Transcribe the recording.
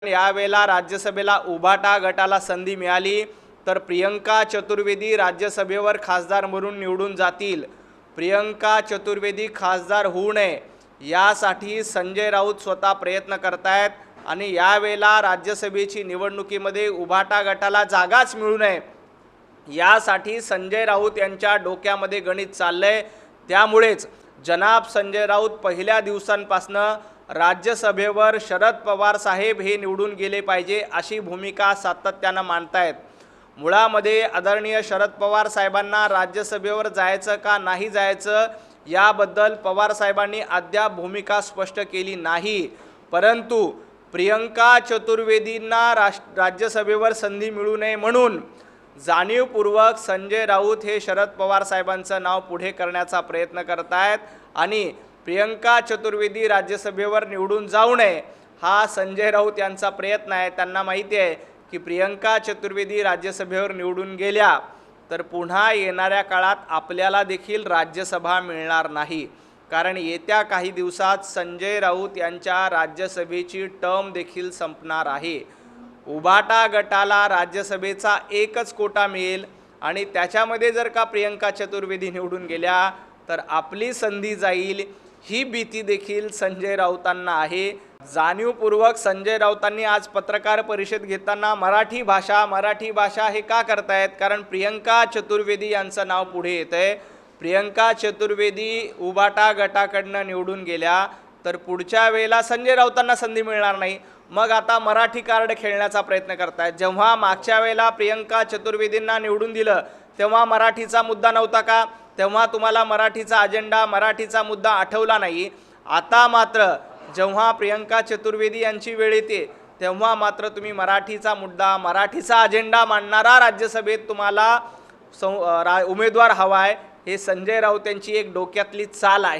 यावेळेला राज्यसभेला उभाटा गटाला संधी मिळाली तर प्रियंका चतुर्वेदी राज्यसभेवर खासदार म्हणून निवडून जातील। प्रियंका चतुर्वेदी खासदार होऊ नये यासाठी संजय राऊत स्वतः प्रयत्न करतायत आणि यावेळेला राज्यसभेची निवडणुकीमध्ये उभाटा गटाला जागाच मिळू नये यासाठी संजय राऊत यांच्या डोक्यामध्ये गणित चाललंय। त्यामुळेच जनाब संजय राऊत पहिल्या दिवसांपासून राज्यसभेवर शरद पवार साहेब हे निवडून गेले पाहिजे अशी भूमिका सातत्याने मांडतायत। मुळामध्ये आदरणीय शरद पवार साहेबांना राज्यसभेवर जायचं का नाही जायचं याबद्दल पवार साहेबांनी अद्याप भूमिका स्पष्ट केली नाही, परंतु प्रियंका चतुर्वेदींना राज्यसभेवर संधी मिळू नये म्हणून जाणीवपूर्वक संजय राऊत हे शरद पवार साहेबांचं नाव पुढे करण्याचा प्रयत्न करतायत आणि प्रियंका चतुर्वेदी राज्यसभेवर निवडून जाऊ नये हा संजय राऊत यांचा प्रयत्न आहे। त्यांना माहिती आहे की प्रियंका चतुर्वेदी राज्यसभेवर निवडून गेल्या तर पुन्हा येणाऱ्या काळात आपल्याला देखील राज्यसभा मिळणार नाही, कारण येत्या काही दिवसात संजय राऊत यांच्या राज्यसभेची टर्म देखील संपणार आहे। उभाटा गटाला राज्यसभेचा एकच कोटा मिळेल आणि त्याच्यामध्ये जर का प्रियंका चतुर्वेदी निवडून गेल्या तर आपली संधी जाईल ही भीती देखील संजय राऊतांना आहे। जाणीवपूर्वक संजय राऊतांनी आज पत्रकार परिषद घेताना मराठी भाषा हे का करतायत, कारण प्रियंका चतुर्वेदी यांचं नाव पुढे येतंय। प्रियंका चतुर्वेदी उभाटा गटाकडनं निवडून गेल्या तर पुढच्या वेळेला संजय राऊतांना संधी मिळणार नाही, मग आता मराठी कार्ड खेळण्याचा प्रयत्न करतायत। जेव्हा मागच्या वेळेला प्रियंका चतुर्वेदींना निवडून दिलं तेव्हा मराठीचा मुद्दा नव्हता का, तेव्हा तुम्हाला मराठीचा अजेंडा मराठीचा मुद्दा आठवला नाही। आता मात्र जेव्हा प्रियंका चतुर्वेदी यांची वेळ येते तेव्हा मात्र तुम्ही मराठीचा मुद्दा मराठीचा अजेंडा मांडणारा राज्यसभेत तुम्हाला उमेदवार हवा आहे, हे संजय राऊत यांची एक डोक्यातली चाल आहे।